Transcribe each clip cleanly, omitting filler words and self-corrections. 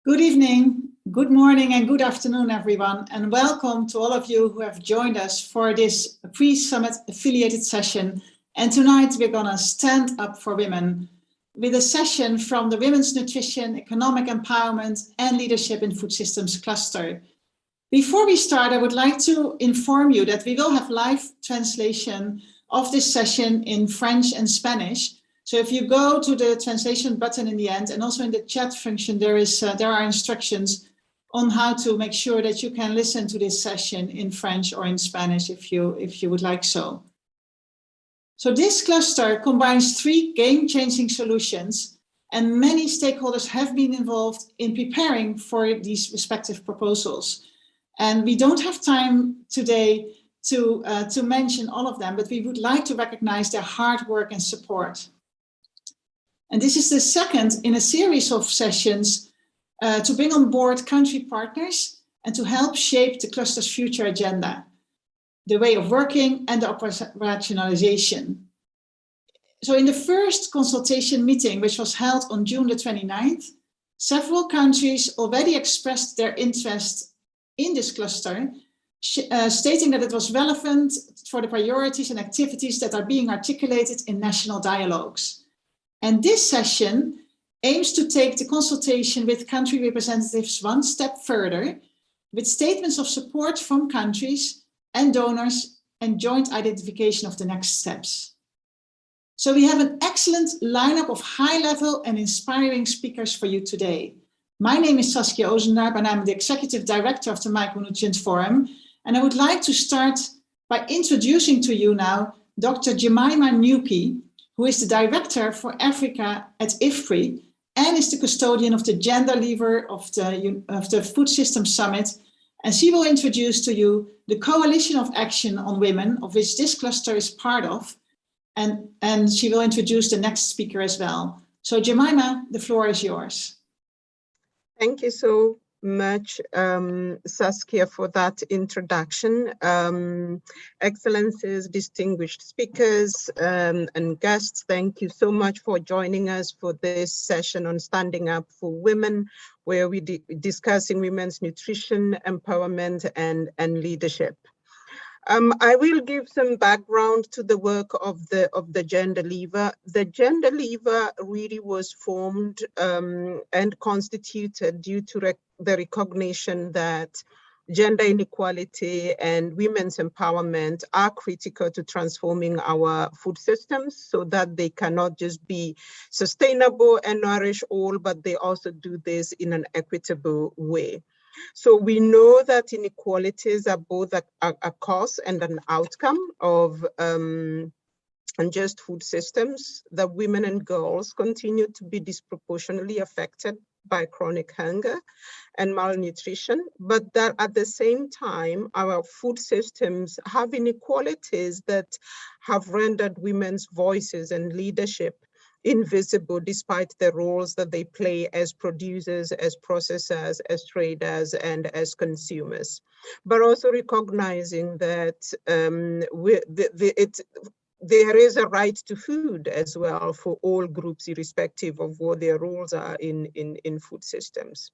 Good evening, good morning and good afternoon everyone, and welcome to all of you who have joined us for this pre-summit affiliated session. And tonight we're going to stand up for women with a session from the Women's Nutrition, Economic Empowerment and Leadership in Food Systems cluster. Before we start, I would like to inform you that we will have live translation of this session in French and Spanish. So if you go to the translation button in the end, and also in the chat function, there are instructions on how to make sure that you can listen to this session in French or in Spanish if you would like so. So this cluster combines three game-changing solutions, and many stakeholders have been involved in preparing for these respective proposals. And we don't have time today to mention all of them, but we would like to recognize their hard work and support. And this is the second in a series of sessions to bring on board country partners and to help shape the cluster's future agenda, the way of working and the operationalization. So in the first consultation meeting, which was held on June the 29th, several countries already expressed their interest in this cluster, stating that it was relevant for the priorities and activities that are being articulated in national dialogues. And this session aims to take the consultation with country representatives one step further, with statements of support from countries and donors and joint identification of the next steps. So we have an excellent lineup of high-level and inspiring speakers for you today. My name is Saskia Ozendarp and I'm the Executive Director of the Micronutrient Forum. And I would like to start by introducing to you now Dr. Jemima Newkey, who is the Director for Africa at IFPRI and is the custodian of the gender lever of the Food Systems Summit. And she will introduce to you the Coalition of Action on Women, of which this cluster is part of. And she will introduce the next speaker as well. So Jemima, the floor is yours. Thank you so much, Saskia, for that introduction. Excellencies, distinguished speakers and guests, thank you so much for joining us for this session on Standing Up for Women, where we're discussing women's nutrition, empowerment, and leadership. I will give some background to the work of the gender lever. The gender lever really was formed and constituted due to the recognition that gender inequality and women's empowerment are critical to transforming our food systems so that they cannot just be sustainable and nourish all, but they also do this in an equitable way. So we know that inequalities are both a cause and an outcome of unjust food systems, that women and girls continue to be disproportionately affected by chronic hunger and malnutrition, but that at the same time, our food systems have inequalities that have rendered women's voices and leadership invisible despite the roles that they play as producers, as processors, as traders, and as consumers. But also recognizing that there is a right to food as well for all groups, irrespective of what their roles are in food systems.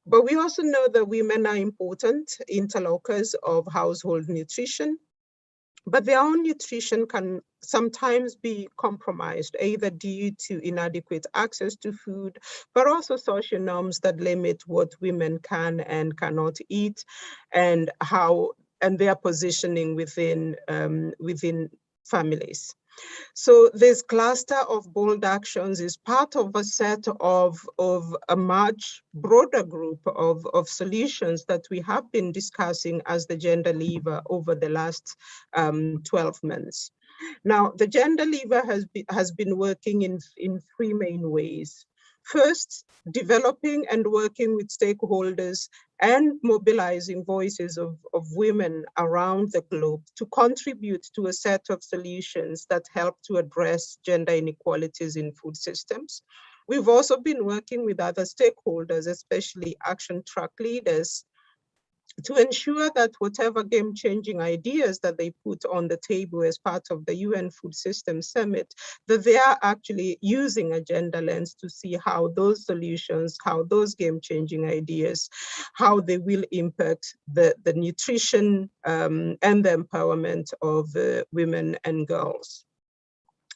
But we also know that women are important interlocutors of household nutrition, but their own nutrition can sometimes be compromised, either due to inadequate access to food, but also social norms that limit what women can and cannot eat, and their positioning within families. So this cluster of bold actions is part of a set of a much broader group of solutions that we have been discussing as the gender lever over the last 12 months. Now, the gender lever has been working in three main ways. First, developing and working with stakeholders and mobilizing voices of women around the globe to contribute to a set of solutions that help to address gender inequalities in food systems. We've also been working with other stakeholders, especially action track leaders, to ensure that whatever game-changing ideas that they put on the table as part of the UN Food System Summit, that they are actually using a gender lens to see how those solutions, how those game-changing ideas, how they will impact the nutrition and the empowerment of women and girls.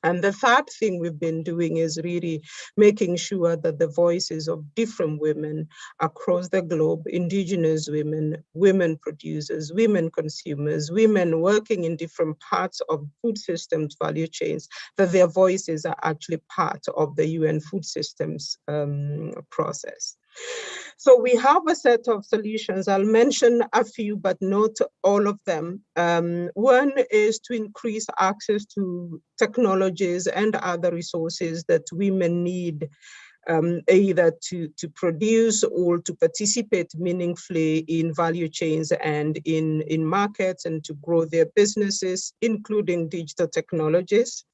And the third thing we've been doing is really making sure that the voices of different women across the globe, indigenous women, women producers, women consumers, women working in different parts of food systems value chains, that their voices are actually part of the UN food systems process. So we have a set of solutions. I'll mention a few, but not all of them. One is to increase access to technologies and other resources that women need, either to produce or to participate meaningfully in value chains and in markets and to grow their businesses, including digital technologies.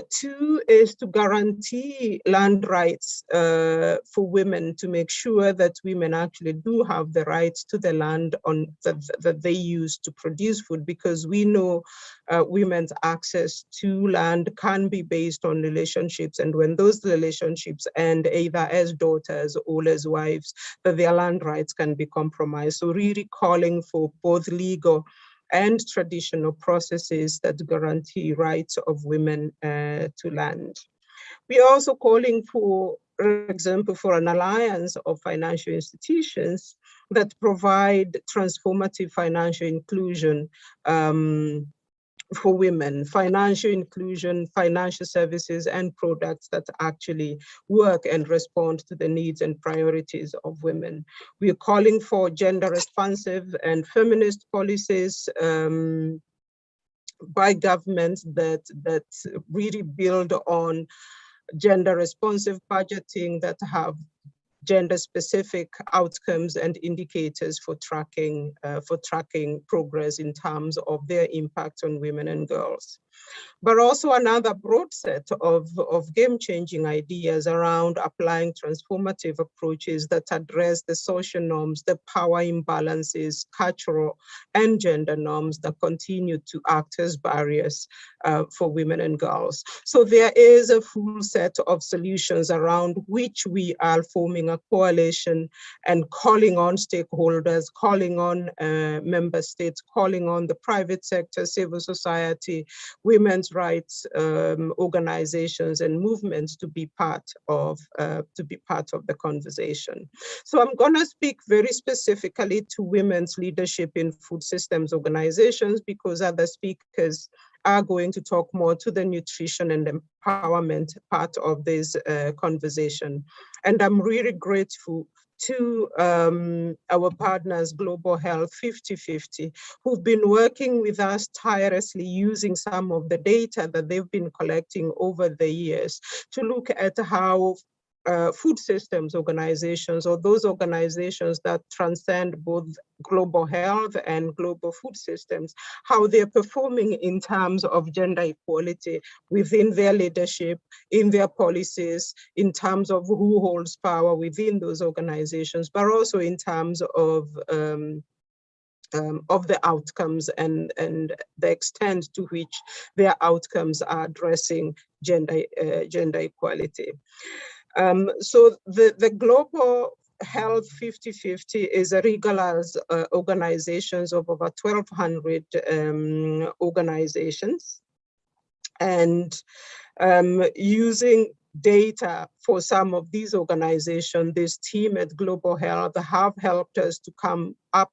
Two is to guarantee land rights for women, to make sure that women actually do have the rights to the land that they use to produce food, because we know women's access to land can be based on relationships, and when those relationships end either as daughters or as wives, that their land rights can be compromised. So really calling for both legal and traditional processes that guarantee rights of women to land. We are also calling for example, for an alliance of financial institutions that provide transformative financial inclusion for women, financial inclusion, financial services and products that actually work and respond to the needs and priorities of women. We are calling for gender responsive and feminist policies by governments that really build on gender responsive budgeting, that have gender specific outcomes and indicators for tracking progress in terms of their impact on women and girls. But also another broad set of game-changing ideas around applying transformative approaches that address the social norms, the power imbalances, cultural and gender norms that continue to act as barriers for women and girls. So there is a full set of solutions around which we are forming a coalition and calling on stakeholders, calling on member states, calling on the private sector, civil society, women's rights organizations and movements to be part of the conversation. So I'm going to speak very specifically to women's leadership in food systems organizations, because other speakers are going to talk more to the nutrition and empowerment part of this conversation. And I'm really grateful to our partners, Global Health 50/50, who've been working with us tirelessly using some of the data that they've been collecting over the years to look at how food systems organizations, or those organizations that transcend both global health and global food systems, how they're performing in terms of gender equality within their leadership, in their policies, in terms of who holds power within those organizations, but also in terms of the outcomes and the extent to which their outcomes are addressing gender equality. So the Global Health 50/50 is a regulars organizations of over 1,200 organizations, and using data for some of these organizations, this team at Global Health have helped us to come up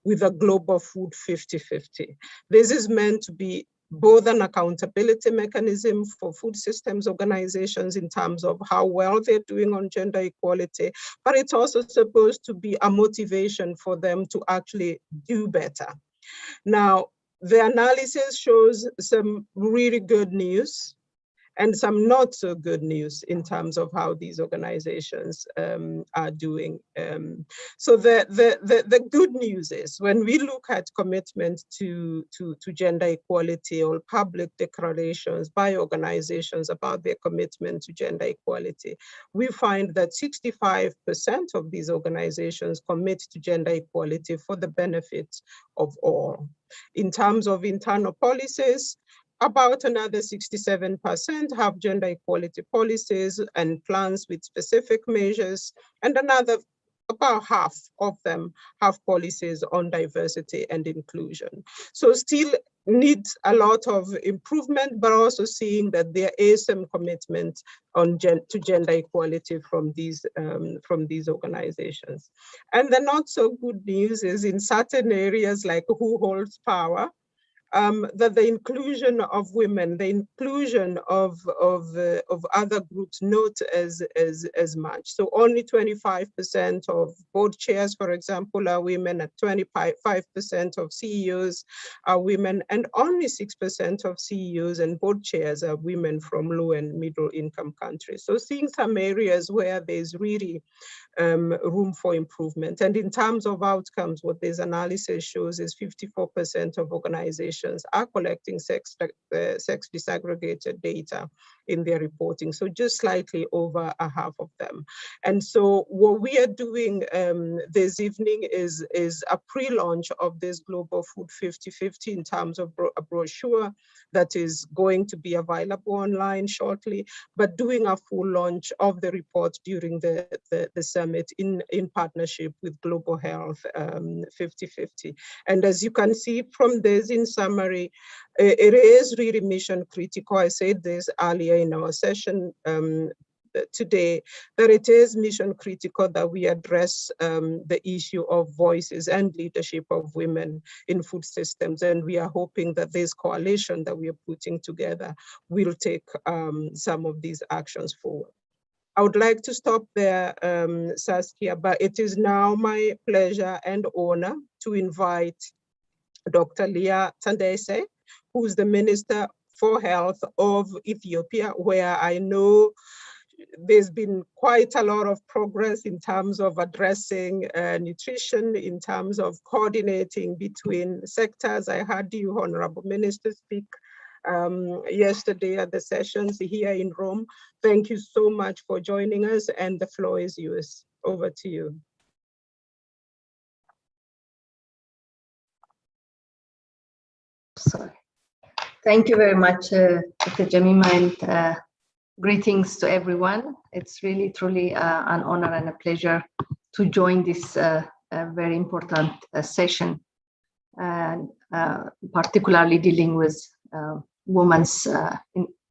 with a Global Food 50/50. This is meant to be both an accountability mechanism for food systems organizations in terms of how well they're doing on gender equality, but it's also supposed to be a motivation for them to actually do better. Now, the analysis shows some really good news, and some not so good news in terms of how these organizations are doing. So the good news is when we look at commitment to gender equality or public declarations by organizations about their commitment to gender equality, we find that 65% of these organizations commit to gender equality for the benefit of all. In terms of internal policies, about another 67% have gender equality policies and plans with specific measures, and another about half of them have policies on diversity and inclusion. So still needs a lot of improvement, but also seeing that there is some commitment on to gender equality from these organizations. And the not so good news is in certain areas like who holds power, that the inclusion of women, the inclusion of other groups not as much. So only 25% of board chairs, for example, are women, at 25% of CEOs are women, and only 6% of CEOs and board chairs are women from low and middle income countries. So seeing some areas where there's really room for improvement. And in terms of outcomes, what this analysis shows is 54% of organizations are collecting sex disaggregated data in their reporting. So just slightly over a half of them. And so what we are doing this evening is a pre-launch of this Global Food 50/50 in terms of a brochure that is going to be available online shortly, but doing a full launch of the report during the summit in partnership with Global Health 50/50. And as you can see from this, in summary, it is really mission critical. I said this earlier in our session today, that it is mission critical that we address the issue of voices and leadership of women in food systems. And we are hoping that this coalition that we are putting together will take some of these actions forward. I would like to stop there, Saskia, but it is now my pleasure and honor to invite Dr. Leah Tandese, who's the Minister for Health of Ethiopia, where I know there's been quite a lot of progress in terms of addressing nutrition, in terms of coordinating between sectors. I heard you, Honorable Minister, speak yesterday at the sessions here in Rome. Thank you so much for joining us, and the floor is yours. Over to you. Sorry. Thank you very much, Dr. Jamima, and greetings to everyone. It's really, truly an honor and a pleasure to join this very important session, particularly dealing with women's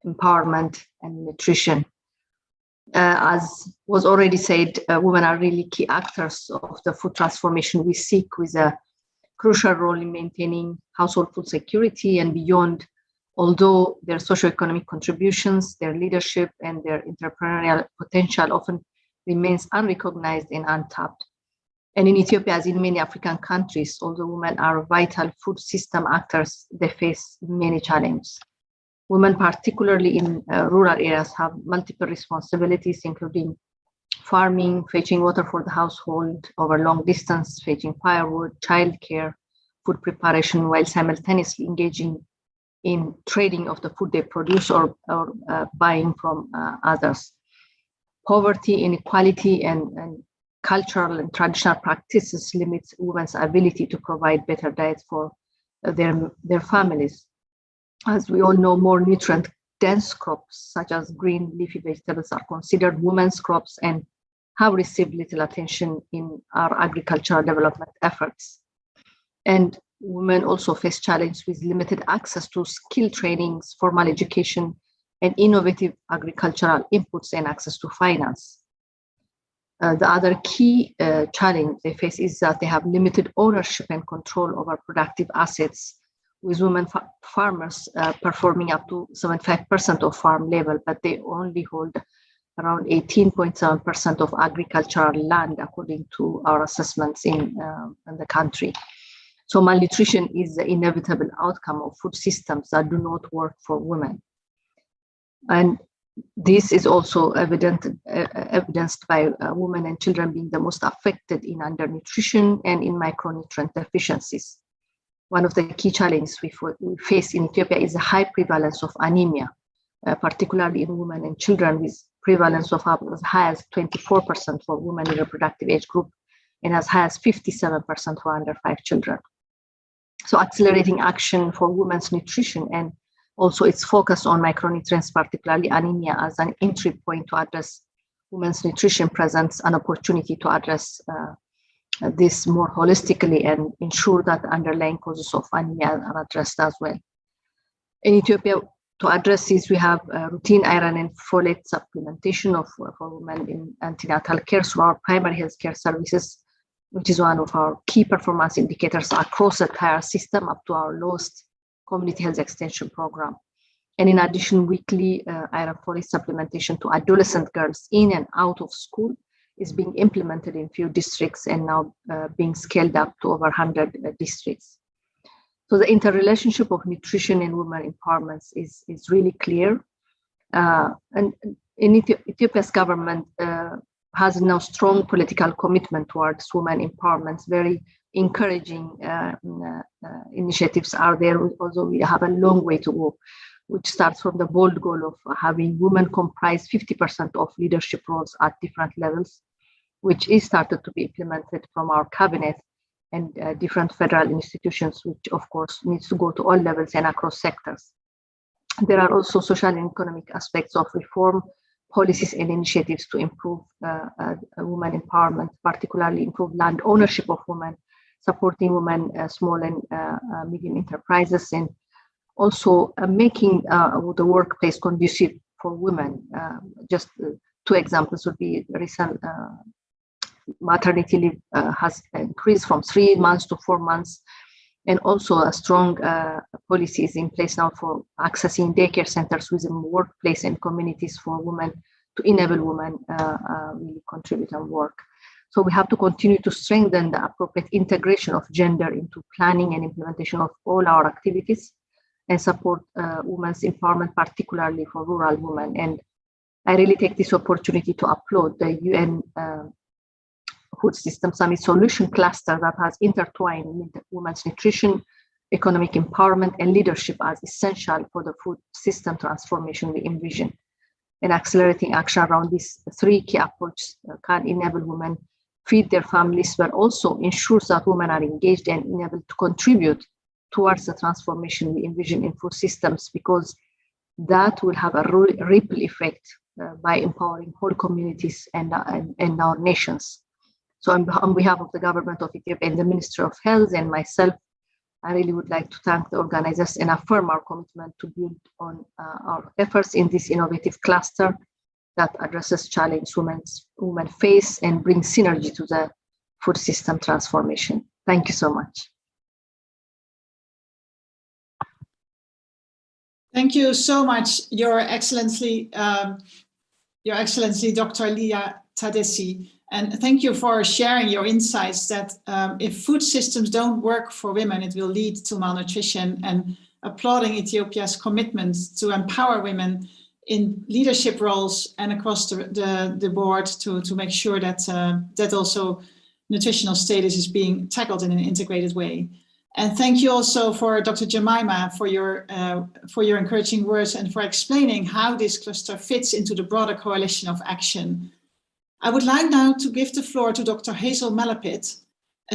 empowerment and nutrition. As was already said, women are really key actors of the food transformation we seek, with a crucial role in maintaining household food security and beyond. Although their socioeconomic contributions, their leadership, and their entrepreneurial potential often remains unrecognized and untapped. And in Ethiopia, as in many African countries, although women are vital food system actors, they face many challenges. Women, particularly in rural areas, have multiple responsibilities, including farming, fetching water for the household over long distance, fetching firewood, childcare, food preparation, while simultaneously engaging in trading of the food they produce or buying from others. Poverty, inequality, and cultural and traditional practices limits women's ability to provide better diets for their families. As we all know, more nutrient-dense crops, such as green leafy vegetables, are considered women's crops and have received little attention in our agricultural development efforts. And women also face challenges with limited access to skill trainings, formal education, and innovative agricultural inputs, and access to finance. The other key challenge they face is that they have limited ownership and control over productive assets, with women farmers performing up to 75% of farm labor, but they only hold around 18.7% of agricultural land, according to our assessments in the country. So malnutrition is the inevitable outcome of food systems that do not work for women. And this is also evidenced by women and children being the most affected in undernutrition and in micronutrient deficiencies. One of the key challenges we face in Ethiopia is the high prevalence of anemia, particularly in women and children, with prevalence of as high as 24% for women in reproductive age group and as high as 57% for under 5 children. So accelerating action for women's nutrition and also its focus on micronutrients, particularly anemia, as an entry point to address women's nutrition presents an opportunity to address this more holistically and ensure that underlying causes of anemia are addressed as well. In Ethiopia, to address this, we have routine iron and folate supplementation for women in antenatal care through our primary healthcare services, which is one of our key performance indicators across the entire system up to our lowest community health extension program. And in addition, weekly iron folate supplementation to adolescent girls in and out of school is being implemented in few districts and now being scaled up to over 100 districts. So the interrelationship of nutrition and women empowerment is really clear. And in Ethiopia's government has now strong political commitment towards women empowerment. Very encouraging initiatives are there, although we have a long way to go, which starts from the bold goal of having women comprise 50% of leadership roles at different levels, which is started to be implemented from our cabinet and different federal institutions, which of course needs to go to all levels and across sectors. There are also social and economic aspects of reform policies and initiatives to improve women empowerment, particularly improve land ownership of women, supporting women, small and medium enterprises, and also making the workplace conducive for women. Just 2 examples would be recent maternity leave has increased from 3 months to 4 months, and also a strong policy is in place now for accessing daycare centers within workplace and communities for women to enable women really contribute and work. So we have to continue to strengthen the appropriate integration of gender into planning and implementation of all our activities and support women's empowerment, particularly for rural women. And I really take this opportunity to applaud the UN Food System Summit Solution Cluster that has intertwined women's nutrition, economic empowerment, and leadership as essential for the food system transformation we envision. And accelerating action around these 3 key approaches can enable women feed their families, but also ensures that women are engaged and enabled to contribute towards the transformation we envision in food systems, because that will have a ripple effect by empowering whole communities and our nations. So on behalf of the government of Ethiopia and the Ministry of Health and myself, I really would like to thank the organizers and affirm our commitment to build on our efforts in this innovative cluster that addresses challenges women face and brings synergy to the food system transformation. Thank you so much. Thank you so much, Your Excellency, Dr. Leah Tadesse. And thank you for sharing your insights that if food systems don't work for women, it will lead to malnutrition, and applauding Ethiopia's commitment to empower women in leadership roles and across the board to make sure that that also nutritional status is being tackled in an integrated way. And thank you also for Dr. Jemima for your encouraging words and for explaining how this cluster fits into the broader coalition of action. I would like now to give the floor to Dr. Hazel Malapit.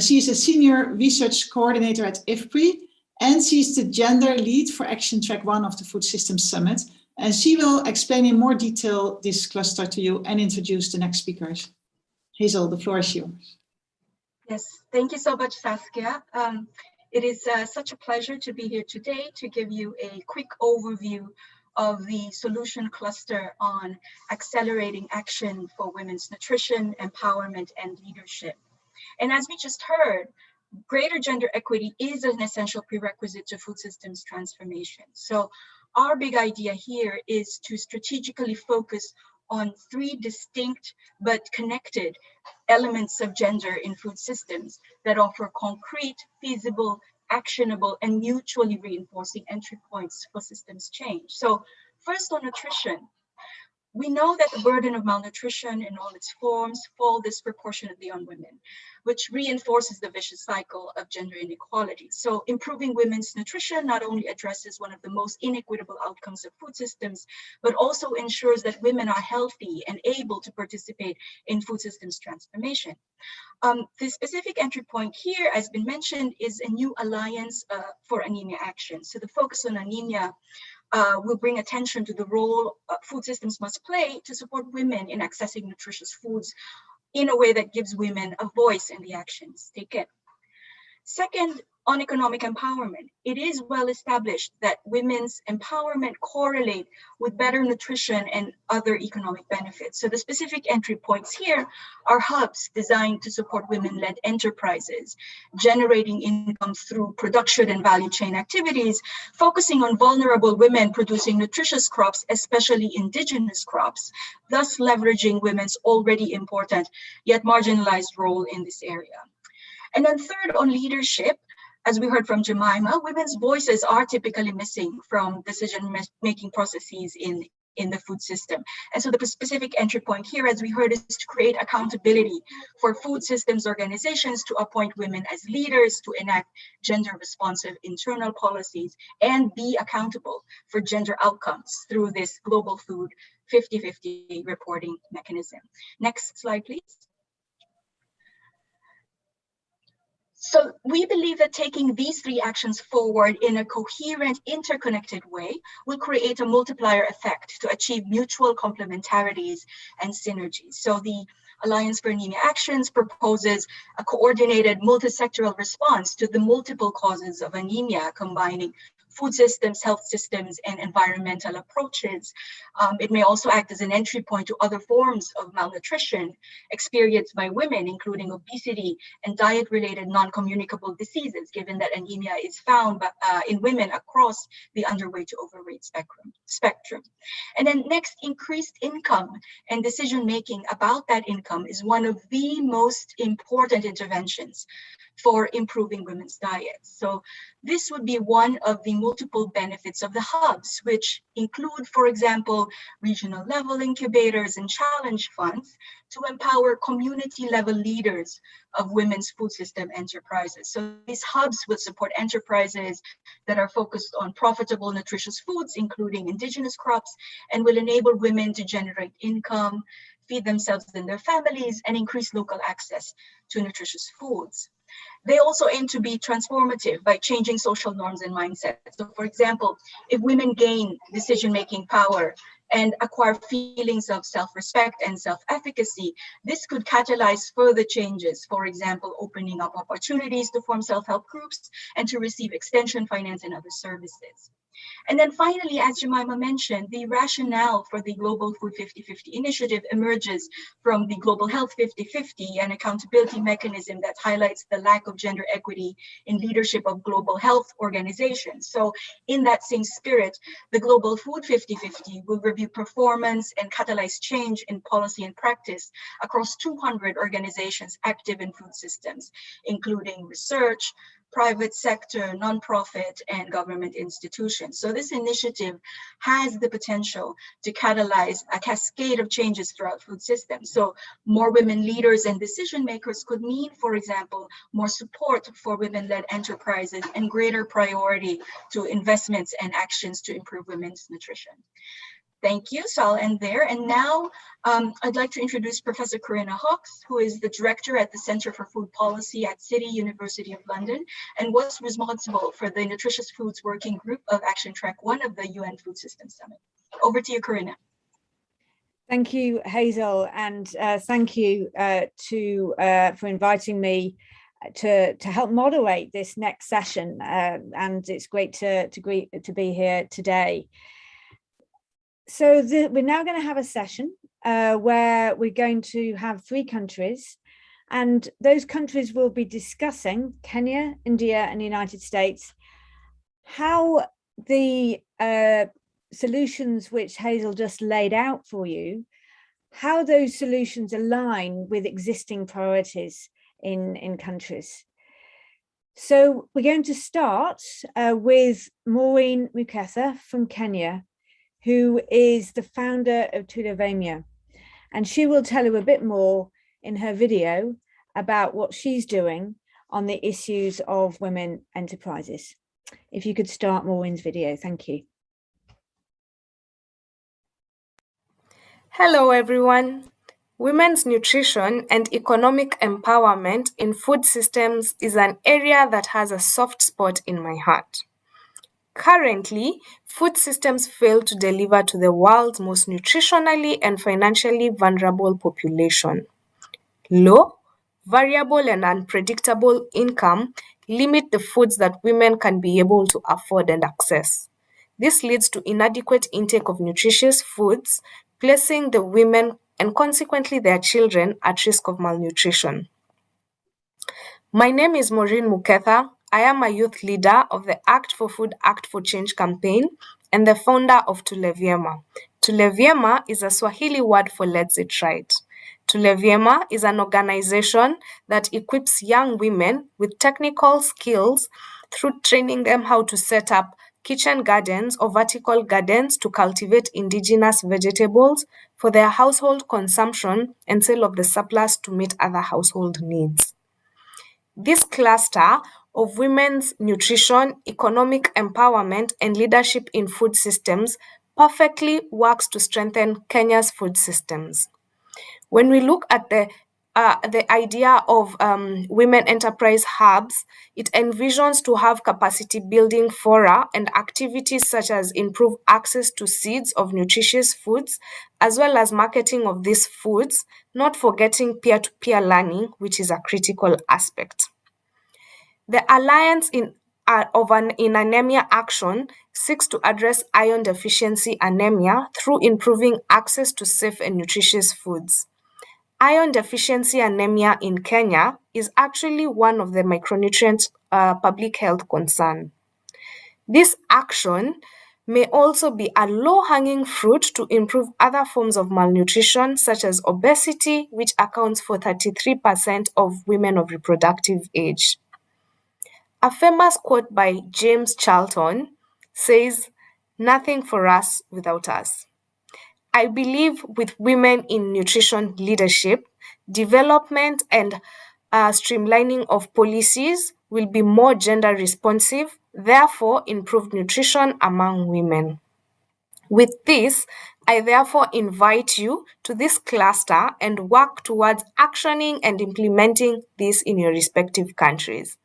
She is a senior research coordinator at IFPRI, and she's the gender lead for Action Track 1 of the Food Systems Summit. And she will explain in more detail this cluster to you and introduce the next speakers. Hazel, the floor is yours. Yes, thank you so much, Saskia. It is such a pleasure to be here today to give you a quick overview of the solution cluster on accelerating action for women's nutrition, empowerment, and leadership. And as we just heard, greater gender equity is an essential prerequisite to food systems transformation. So our big idea here is to strategically focus on 3 distinct but connected elements of gender in food systems that offer concrete, feasible, actionable, and mutually reinforcing entry points for systems change. So First, on nutrition. We know that the burden of malnutrition in all its forms fall disproportionately on women, which reinforces the vicious cycle of gender inequality. So improving women's nutrition not only addresses one of the most inequitable outcomes of food systems, but also ensures that women are healthy and able to participate in food systems transformation. The specific entry point here, as been mentioned, is a new alliance for anemia action. So the focus on anemia will bring attention to the role food systems must play to support women in accessing nutritious foods in a way that gives women a voice in the actions taken. Second, on economic empowerment, it is well established that women's empowerment correlate with better nutrition and other economic benefits. So the specific entry points here are hubs designed to support women-led enterprises, generating income through production and value chain activities, focusing on vulnerable women producing nutritious crops, especially indigenous crops, thus leveraging women's already important yet marginalized role in this area. And then third, on leadership, as we heard from Jemima, women's voices are typically missing from decision-making processes in the food system. And so the specific entry point here, as we heard, is to create accountability for food systems organizations to appoint women as leaders, to enact gender-responsive internal policies, and be accountable for gender outcomes through this global food 50-50 reporting mechanism. Next slide, please. So we believe that taking these three actions forward in a coherent, interconnected way will create a multiplier effect to achieve mutual complementarities and synergies. So the Alliance for Anemia Actions proposes a coordinated multi-sectoral response to the multiple causes of anemia, combining food systems, health systems, and environmental approaches. It may also act as an entry point to other forms of malnutrition experienced by women, including obesity and diet-related non-communicable diseases, given that anemia is found in women across the underweight to overweight spectrum. And then next, increased income and decision-making about that income is one of the most important interventions for improving women's diets. So this would be one of the multiple benefits of the hubs, which include, for example, regional level incubators and challenge funds to empower community level leaders of women's food system enterprises. So these hubs will support enterprises that are focused on profitable, nutritious foods, including indigenous crops, and will enable women to generate income, feed themselves and their families, and increase local access to nutritious foods. They also aim to be transformative by changing social norms and mindsets. So for example, if women gain decision-making power and acquire feelings of self-respect and self-efficacy, this could catalyze further changes. For example, opening up opportunities to form self-help groups and to receive extension finance and other services. And then finally, as Jemima mentioned, the rationale for the Global Food 50-50 initiative emerges from the Global Health 50-50, an accountability mechanism that highlights the lack of gender equity in leadership of global health organizations. So in that same spirit, the Global Food 50-50 will review performance and catalyze change in policy and practice across 200 organizations active in food systems, including research, private sector, nonprofit, and government institutions. So this initiative has the potential to catalyze a cascade of changes throughout food systems. So more women leaders and decision makers could mean, for example, more support for women-led enterprises and greater priority to investments and actions to improve women's nutrition. Thank you, so I'll end there. And now I'd like to introduce Professor Corinna Hawkes, who is the director at the Center for Food Policy at City University of London and was responsible for the Nutritious Foods Working Group of Action Track 1 of the UN Food Systems Summit. Over to you, Corinna. Thank you, Hazel, and thank you for inviting me to help moderate this next session. And it's great to be here today. So we're now going to have a session where we're going to have 3 countries, and those countries will be discussing, Kenya, India, and the United States, how the solutions which Hazel just laid out for you, how those solutions align with existing priorities in countries. So we're going to start with Maureen Muketha from Kenya, who is the founder of Tulevemia. And she will tell you a bit more in her video about what she's doing on the issues of women enterprises. If you could start Maureen's video, thank you. Hello everyone. Women's nutrition and economic empowerment in food systems is an area that has a soft spot in my heart. Currently, food systems fail to deliver to the world's most nutritionally and financially vulnerable population. Low, variable, and unpredictable income limit the foods that women can be able to afford and access. This leads to inadequate intake of nutritious foods, placing the women and consequently their children at risk of malnutrition. My name is Maureen Muketha. I am a youth leader of the Act for Food, Act for Change campaign and the founder of Tulevemia. Tulevemia is a Swahili word for Let's Eat Right. Tulevemia is an organization that equips young women with technical skills through training them how to set up kitchen gardens or vertical gardens to cultivate indigenous vegetables for their household consumption and sale of the surplus to meet other household needs. This cluster of women's nutrition, economic empowerment, and leadership in food systems perfectly works to strengthen Kenya's food systems. When we look at the idea of women enterprise hubs, it envisions to have capacity building fora and activities such as improve access to seeds of nutritious foods, as well as marketing of these foods, not forgetting peer-to-peer learning, which is a critical aspect. The Alliance in Anemia Action seeks to address iron deficiency anemia through improving access to safe and nutritious foods. Iron deficiency anemia in Kenya is actually one of the micronutrient public health concern. This action may also be a low-hanging fruit to improve other forms of malnutrition, such as obesity, which accounts for 33% of women of reproductive age. A famous quote by James Charlton says, "Nothing for us without us." I believe with women in nutrition leadership, development and streamlining of policies will be more gender responsive, therefore improved nutrition among women. With this, I therefore invite you to this cluster and work towards actioning and implementing this in your respective countries.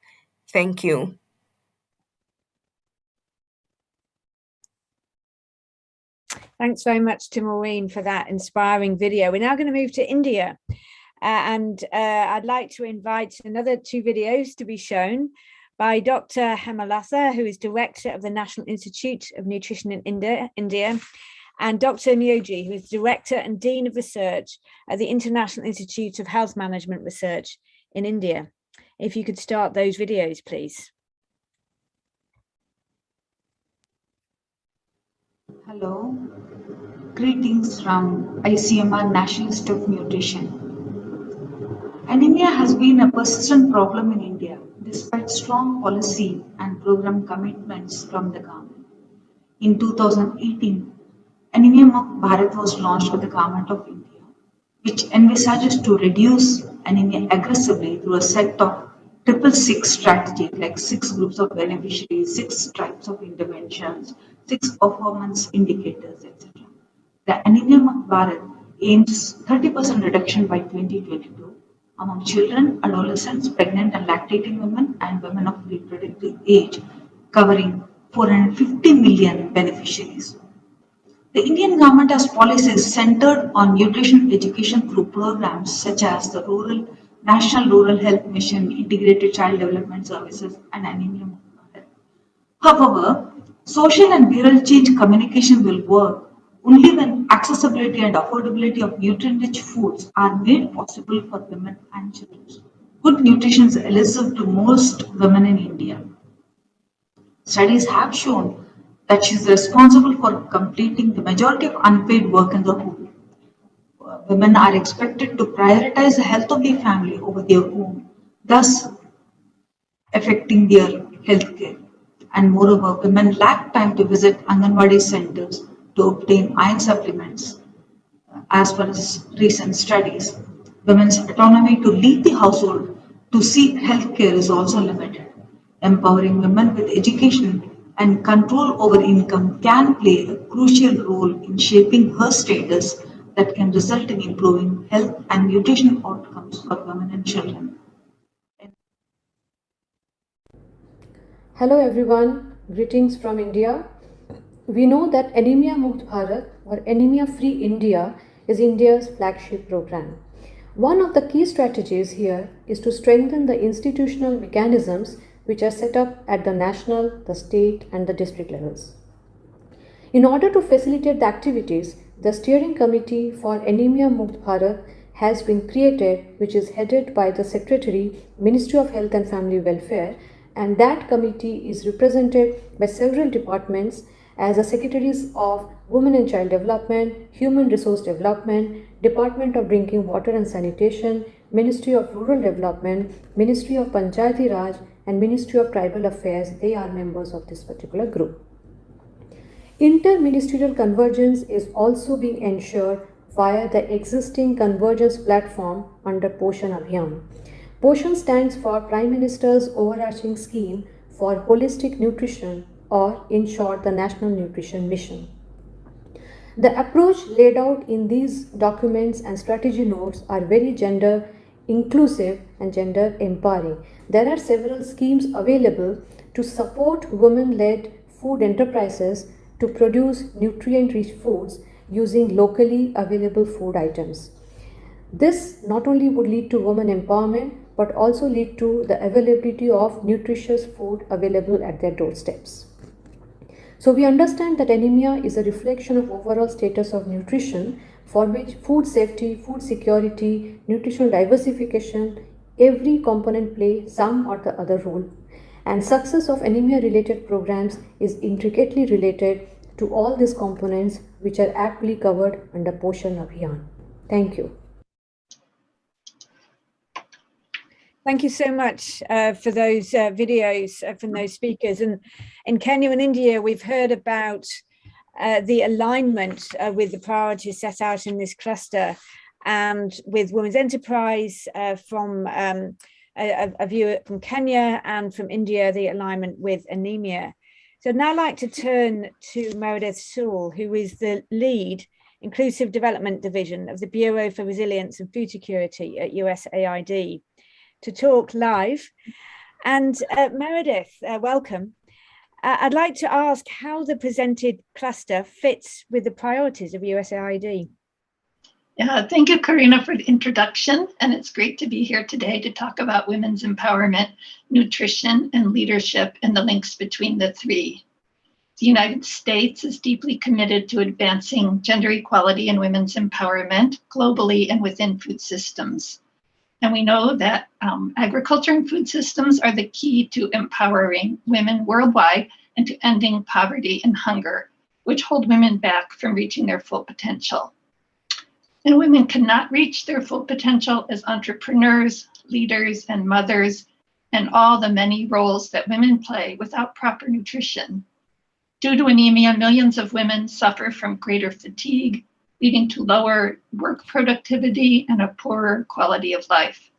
Thank you. Thanks very much to Maureen for that inspiring video. We're now going to move to India. I'd like to invite another two videos to be shown by Dr. Hemalasa, who is Director of the National Institute of Nutrition in India, and Dr. Nyoji, who is Director and Dean of Research at the International Institute of Health Management Research in India. If you could start those videos, please. Hello, greetings from ICMR National Institute of Nutrition. Anemia has been a persistent problem in India despite strong policy and program commitments from the government. In 2018, Anemia Mukt Bharat was launched by the government of India, which envisages to reduce anemia aggressively through a set of 666 strategies, like 6 groups of beneficiaries, 6 types of interventions, 6 performance indicators, etc. The Anemia Mukt Bharat aims 30% reduction by 2022 among children, adolescents, pregnant and lactating women, and women of reproductive age, covering 450 million beneficiaries. The Indian government has policies centered on nutrition education through programs such as the National Rural Health Mission, Integrated Child Development Services, and Anemia Mukt Bharat. However, social and behavioral change communication will work only when accessibility and affordability of nutrient-rich foods are made possible for women and children. Good nutrition is elusive to most women in India. Studies have shown that she is responsible for completing the majority of unpaid work in the home. Women are expected to prioritize the health of their family over their home, thus affecting their health care. And moreover, women lack time to visit Anganwadi centers to obtain iron supplements. As per recent studies, women's autonomy to lead the household to seek healthcare is also limited. Empowering women with education and control over income can play a crucial role in shaping her status that can result in improving health and nutrition outcomes for women and children. Hello everyone, greetings from India. We know that Anemia Mukt Bharat or Anemia Free India is India's flagship program. One of the key strategies here is to strengthen the institutional mechanisms which are set up at the national, the state and the district levels. In order to facilitate the activities, the steering committee for Anemia Mukt Bharat has been created, which is headed by the Secretary, Ministry of Health and Family Welfare, and that committee is represented by several departments as the Secretaries of Women and Child Development, Human Resource Development, Department of Drinking Water and Sanitation, Ministry of Rural Development, Ministry of Panchayati Raj, and Ministry of Tribal Affairs. They are members of this particular group. Inter-ministerial convergence is also being ensured via the existing convergence platform under Poshan Abhiyan. Poshan stands for Prime Minister's overarching scheme for holistic nutrition, or in short, the National Nutrition Mission. The approach laid out in these documents and strategy notes are very gender inclusive and gender empowering. There are several schemes available to support women-led food enterprises to produce nutrient-rich foods using locally available food items. This not only would lead to women empowerment, but also lead to the availability of nutritious food available at their doorsteps. So we understand that anemia is a reflection of overall status of nutrition, for which food safety, food security, nutritional diversification, every component play some or the other role. And success of anemia related programs is intricately related to all these components which are aptly covered under Poshan Abhiyan. Thank you. Thank you so much for those videos from those speakers. And in Kenya and India, we've heard about the alignment with the priorities set out in this cluster, and with women's enterprise from a view from Kenya, and from India, the alignment with anemia. So I'd now like to turn to Meredith Sewell, who is the lead Inclusive Development Division of the Bureau for Resilience and Food Security at USAID, to talk live. And Meredith, welcome. I'd like to ask how the presented cluster fits with the priorities of USAID. Yeah, thank you, Karina, for the introduction. And it's great to be here today to talk about women's empowerment, nutrition, and leadership, and the links between the three. The United States is deeply committed to advancing gender equality and women's empowerment globally and within food systems. And we know that agriculture and food systems are the key to empowering women worldwide and to ending poverty and hunger, which hold women back from reaching their full potential. And women cannot reach their full potential as entrepreneurs, leaders, and mothers, and all the many roles that women play without proper nutrition. Due to anemia, millions of women suffer from greater fatigue, leading to lower work productivity and a poorer quality of life.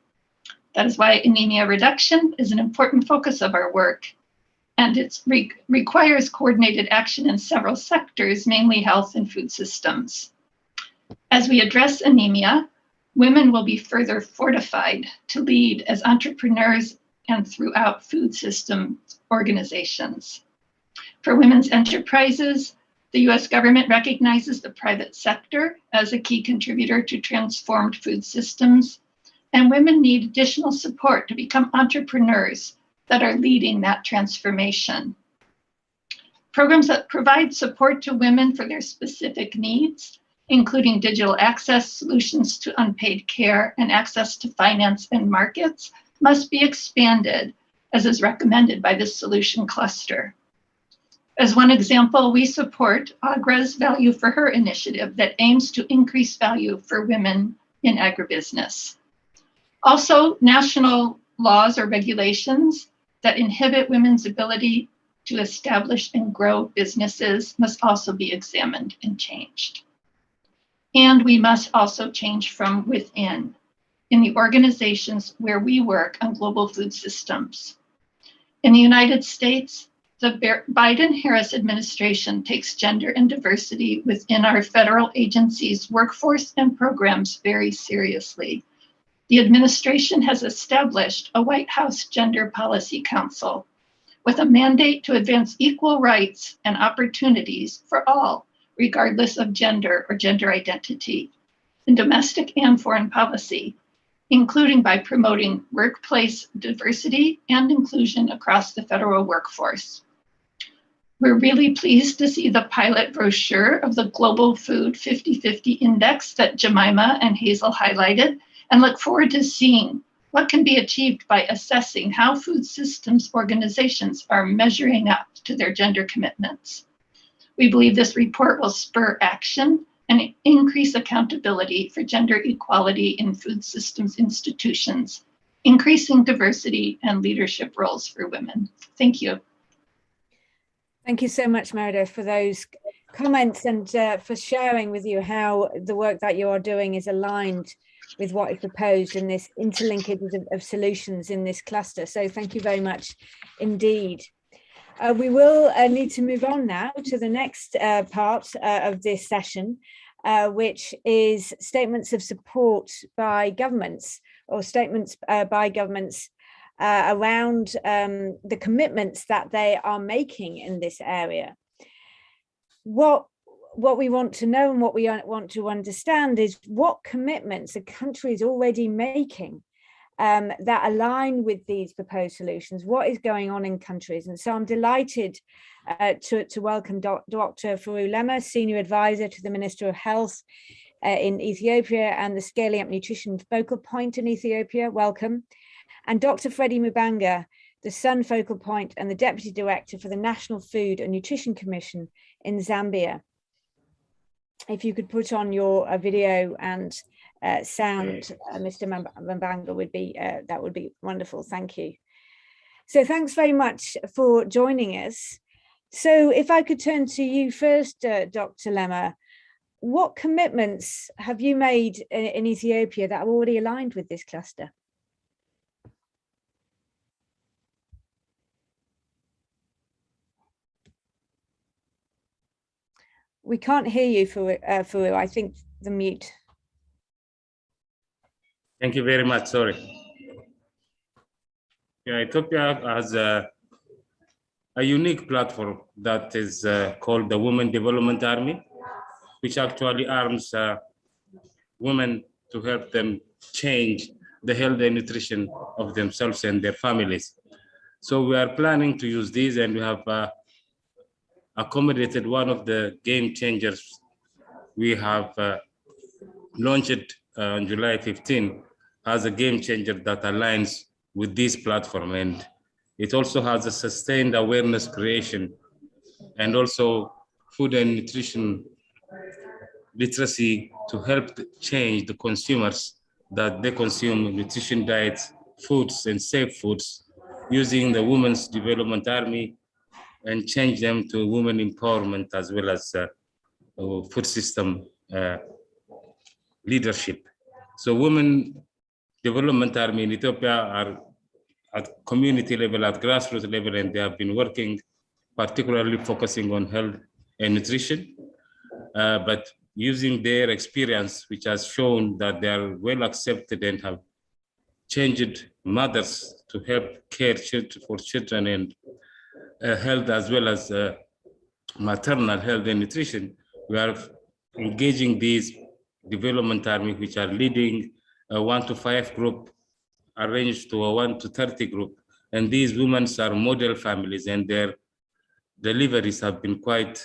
That is why anemia reduction is an important focus of our work, and it requires coordinated action in several sectors, mainly health and food systems. As we address anemia, women will be further fortified to lead as entrepreneurs and throughout food system organizations. For women's enterprises, the US government recognizes the private sector as a key contributor to transformed food systems, and women need additional support to become entrepreneurs that are leading that transformation. Programs that provide support to women for their specific needs, including digital access, solutions to unpaid care, and access to finance and markets, must be expanded, as is recommended by this solution cluster. As one example, we support AGRA's Value for Her initiative that aims to increase value for women in agribusiness. Also, national laws or regulations that inhibit women's ability to establish and grow businesses must also be examined and changed. And we must also change from within in the organizations where we work on global food systems. In the United States, the Biden-Harris administration takes gender and diversity within our federal agencies' workforce and programs very seriously. The administration has established a White House Gender Policy Council with a mandate to advance equal rights and opportunities for all, regardless of gender or gender identity, in domestic and foreign policy, including by promoting workplace diversity and inclusion across the federal workforce. We're really pleased to see the pilot brochure of the Global Food 50/50 Index that Jemima and Hazel highlighted, and look forward to seeing what can be achieved by assessing how food systems organizations are measuring up to their gender commitments. We believe this report will spur action and increase accountability for gender equality in food systems institutions, increasing diversity and leadership roles for women. Thank you. Thank you so much, Meredith, for those comments and for sharing with you how the work that you are doing is aligned with what is proposed in this interlinkage of solutions in this cluster. So thank you very much indeed. We will need to move on now to the next part of this session, which is statements of support by governments, or statements by governments around the commitments that they are making in this area. What we want to know and what we want to understand is what commitments a country is already making that align with these proposed solutions. What is going on in countries? And so I'm delighted to welcome Dr. Faru Lema, Senior Advisor to the Minister of Health in Ethiopia and the Scaling Up Nutrition Focal Point in Ethiopia. Welcome. And Dr. Freddie Mubanga, the Sun Focal Point and the Deputy Director for the National Food and Nutrition Commission in Zambia. If you could put on your video and sound, Mr. Mubanga, that would be wonderful. Thank you. So thanks very much for joining us. So if I could turn to you first, Dr. Lema, what commitments have you made in Ethiopia that are already aligned with this cluster? We can't hear you, Faru. I think the mute. Thank you very much. Sorry. Yeah, Ethiopia has a unique platform that is called the Women Development Army, which actually arms women to help them change the health and nutrition of themselves and their families. So we are planning to use these, and we have accommodated one of the game changers. We have launched on July 15 as a game changer that aligns with this platform, and it also has a sustained awareness creation and also food and nutrition literacy to help change the consumers that they consume nutrition diets, foods, and safe foods using the Women's Development Army, and change them to women empowerment as well as food system leadership. So Women Development Army in Ethiopia are at community level, at grassroots level, and they have been working particularly focusing on health and nutrition, but using their experience, which has shown that they are well accepted and have changed mothers to help care for children and health as well as maternal health and nutrition. We are engaging these development army, which are leading a 1 to 5 group arranged to a 1 to 30 group. And these women are model families, and their deliveries have been quite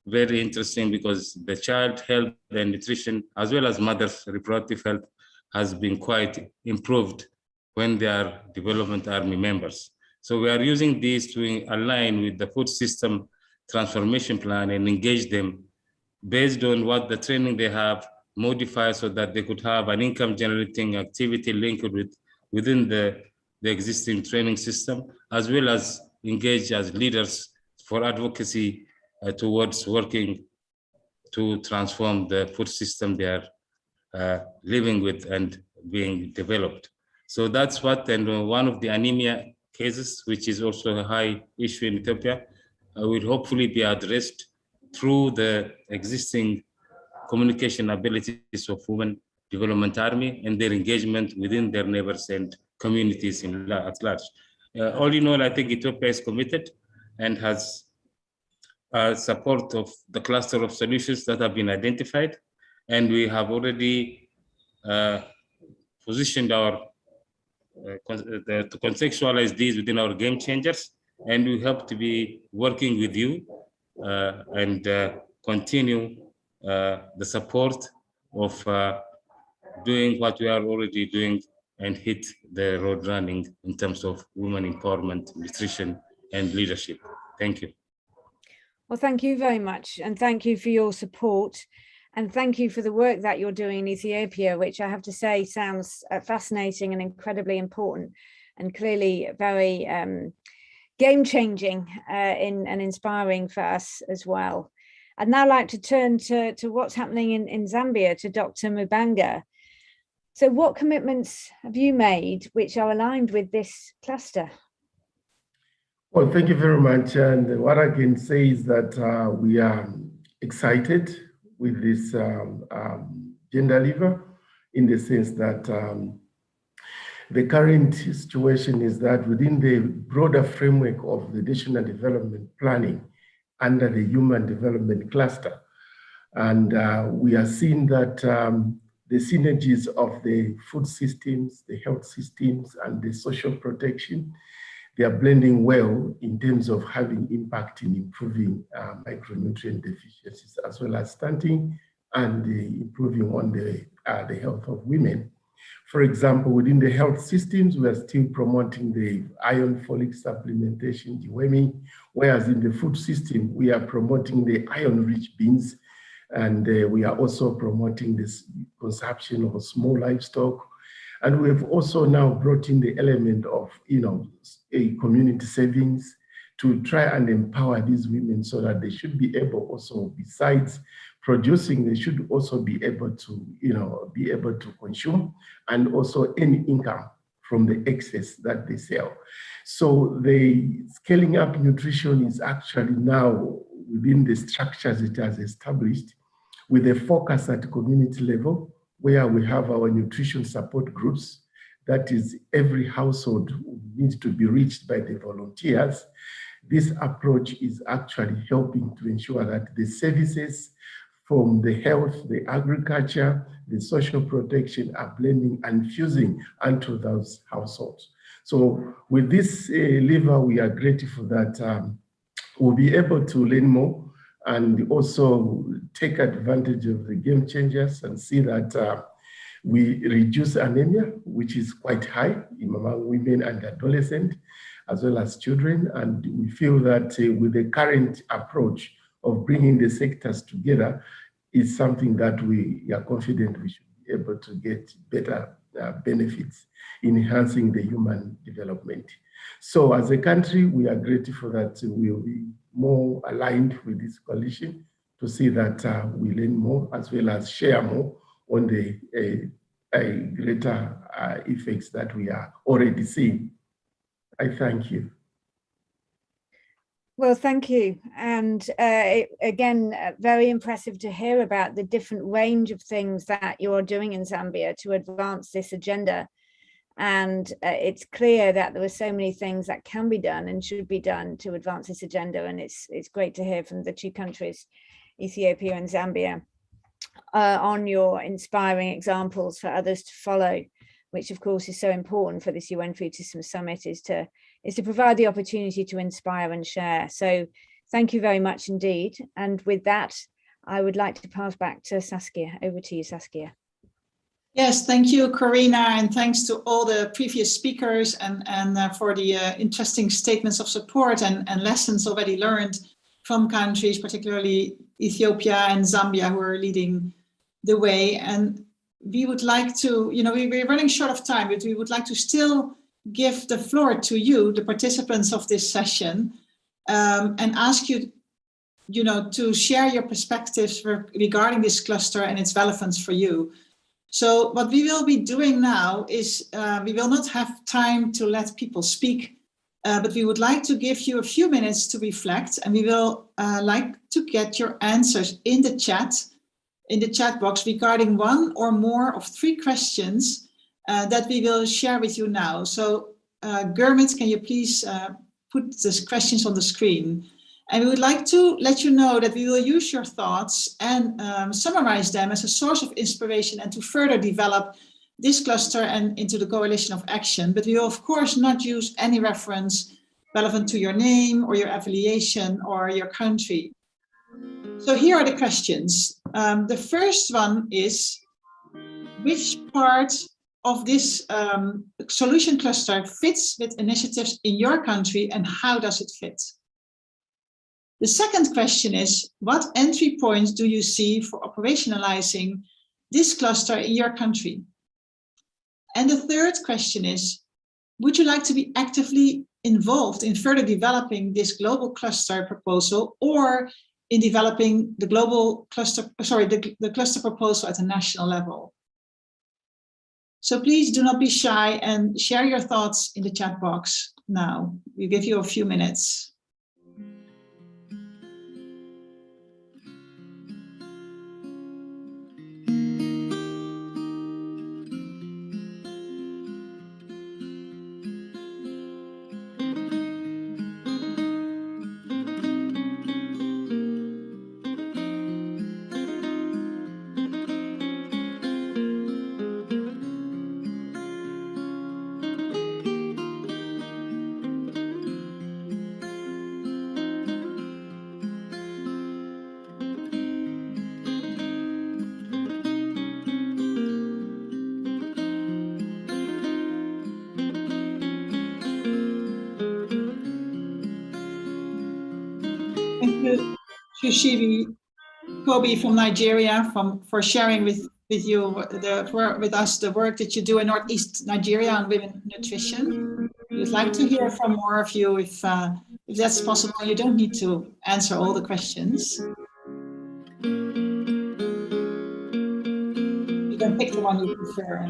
very interesting because the child health and nutrition, as well as mother's reproductive health, has been quite improved when they are development army members. So we are using these to align with the food system transformation plan and engage them based on what the training they have, modify so that they could have an income generating activity linked within the existing training system, as well as engage as leaders for advocacy towards working to transform the food system they are living with and being developed. So that's what, and one of the anemia cases, which is also a high issue in Ethiopia, will hopefully be addressed through the existing communication abilities of Women Development Army and their engagement within their neighbors and communities at large. All in all, I think Ethiopia is committed and has support of the cluster of solutions that have been identified. And we have already positioned our to contextualize these within our game changers, and we hope to be working with you and continue the support of doing what we are already doing and hit the road running in terms of women empowerment, nutrition, and leadership. Thank you. Well, thank you very much, and thank you for your support. And thank you for the work that you're doing in Ethiopia, which I have to say sounds fascinating and incredibly important, and clearly very game-changing and inspiring for us as well. I'd now like to turn to what's happening in Zambia, to Dr. Mubanga. So what commitments have you made which are aligned with this cluster? Well, thank you very much. And what I can say is that we are excited with this gender lever, in the sense that the current situation is that within the broader framework of the national development planning under the human development cluster, and we are seeing that the synergies of the food systems, the health systems, and the social protection, they are blending well in terms of having impact in improving micronutrient deficiencies, as well as stunting and improving on the health of women. For example, within the health systems, we are still promoting the iron folic supplementation, deworming, whereas in the food system, we are promoting the iron-rich beans, and we are also promoting this consumption of small livestock. And we've also now brought in the element of, a community savings to try and empower these women so that they should be able also, besides producing, they should also be able to consume and also earn income from the excess that they sell. So the scaling up nutrition is actually now within the structures it has established, with a focus at community level, where we have our nutrition support groups. That is, every household needs to be reached by the volunteers. This approach is actually helping to ensure that the services from the health, the agriculture, the social protection are blending and fusing onto those households. So with this lever, we are grateful that we'll be able to learn more and also take advantage of the game changers and see that we reduce anemia, which is quite high among women and adolescents, as well as children. And we feel that with the current approach of bringing the sectors together is something that we are confident we should be able to get better benefits in enhancing the human development. So as a country, we are grateful that we will be more aligned with this coalition to see that we learn more as well as share more on the greater effects that we are already seeing. I thank you. Well, thank you. And again, very impressive to hear about the different range of things that you're doing in Zambia to advance this agenda. And it's clear that there are so many things that can be done and should be done to advance this agenda. And it's great to hear from the two countries, Ethiopia and Zambia, on your inspiring examples for others to follow, which of course is so important for this UN Food Systems Summit, is to provide the opportunity to inspire and share. So thank you very much indeed. And with that, I would like to pass back to Saskia. Over to you, Saskia. Yes, thank you, Karina, and thanks to all the previous speakers and for the interesting statements of support and lessons already learned from countries, particularly Ethiopia and Zambia, who are leading the way. And we would like to, we're running short of time, but we would like to still give the floor to you, the participants of this session, and ask you, to share your perspectives regarding this cluster and its relevance for you. So what we will be doing now is we will not have time to let people speak, but we would like to give you a few minutes to reflect, and we will like to get your answers in the chat box regarding one or more of 3 questions that we will share with you now. So Gurmit, can you please put these questions on the screen? And we would like to let you know that we will use your thoughts and summarize them as a source of inspiration and to further develop this cluster and into the coalition of action. But we will of course not use any reference relevant to your name or your affiliation or your country. So here are the questions. The first one is, which part of this solution cluster fits with initiatives in your country and how does it fit? The second question is, what entry points do you see for operationalizing this cluster in your country? And the third question is, would you like to be actively involved in further developing this global cluster proposal or in developing the global cluster, the cluster proposal at a national level? So please do not be shy and share your thoughts in the chat box now. We give you a few minutes. Thank you, Shushibi Kobe from Nigeria, for sharing with us the work that you do in Northeast Nigeria on women nutrition. We'd like to hear from more of you if that's possible. You don't need to answer all the questions. You can pick the one you prefer.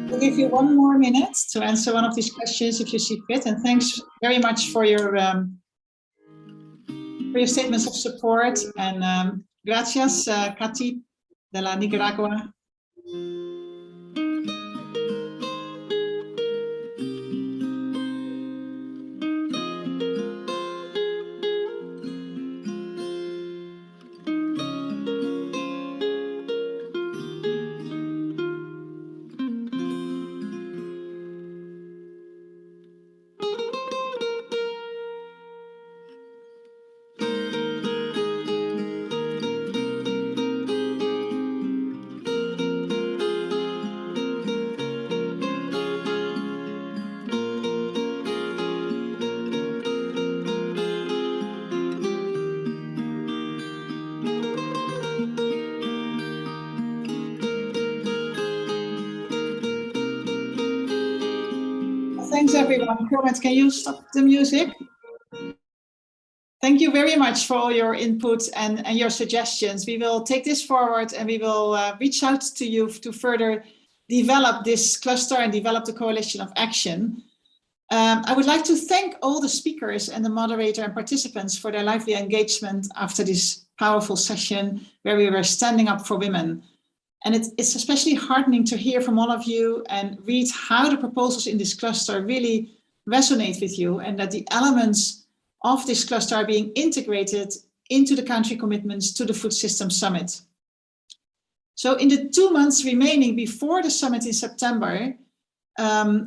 We'll give you one more minute to answer one of these questions if you see fit. And thanks very much for your statements of support. And gracias, Katy de la Nicaragua. everyone. Kermit, can you stop the music? Thank you very much for all your input and your suggestions. We will take this forward and we will reach out to you to further develop this cluster and develop the coalition of action. I would like to thank all the speakers and the moderator and participants for their lively engagement after this powerful session where we were standing up for women. And it's especially heartening to hear from all of you and read how the proposals in this cluster really resonate with you, and that the elements of this cluster are being integrated into the country commitments to the Food Systems Summit. So in the 2 months remaining before the summit in September,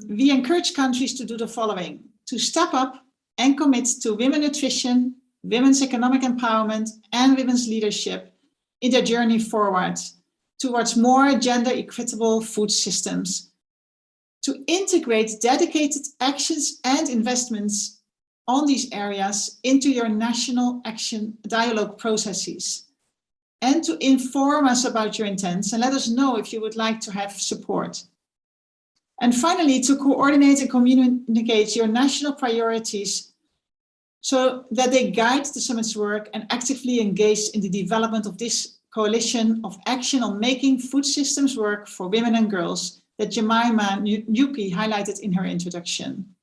we encourage countries to do the following: to step up and commit to women nutrition, women's economic empowerment, and women's leadership in their journey forward towards more gender equitable food systems, to integrate dedicated actions and investments on these areas into your national action dialogue processes, and to inform us about your intents and let us know if you would like to have support. And finally, to coordinate and communicate your national priorities so that they guide the summit's work and actively engage in the development of this coalition of action on making food systems work for women and girls that Jemima Newkey highlighted in her introduction.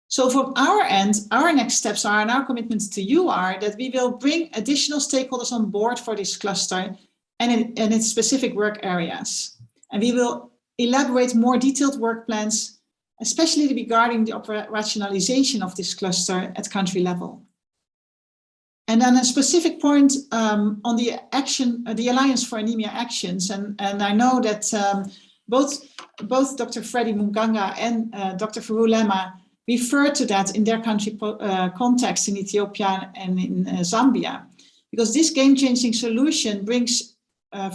So from our end, our next steps are, and our commitments to you are, that we will bring additional stakeholders on board for this cluster and in its specific work areas. And we will elaborate more detailed work plans, especially regarding the operationalization of this cluster at country level. And then a specific point on the action, the Alliance for Anemia Actions, and I know that both Dr. Freddie Munganga and Dr. Farulema refer to that in their country context in Ethiopia and in Zambia, because this game-changing solution brings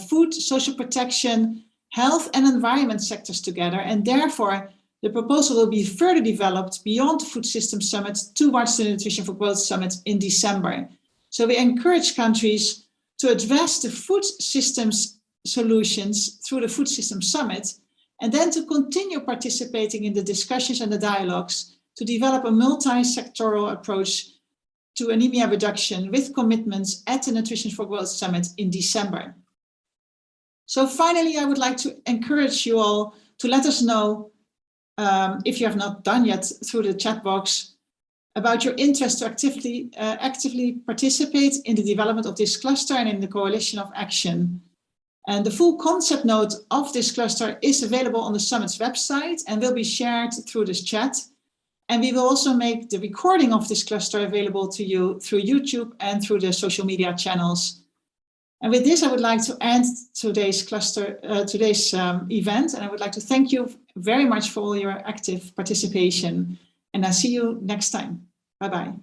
food, social protection, health and environment sectors together, and therefore the proposal will be further developed beyond the Food Systems Summit towards the Nutrition for Growth Summit in December. So we encourage countries to address the food systems solutions through the Food Systems Summit, and then to continue participating in the discussions and the dialogues to develop a multi-sectoral approach to anemia reduction with commitments at the Nutrition for Growth Summit in December. So finally, I would like to encourage you all to let us know, if you have not done yet through the chat box, about your interest to actively participate in the development of this cluster and in the coalition of action. And the full concept note of this cluster is available on the summit's website and will be shared through this chat. And we will also make the recording of this cluster available to you through YouTube and through the social media channels. And with this, I would like to end today's event, and I would like to thank you very much for all your active participation. And I'll see you next time. Bye-bye.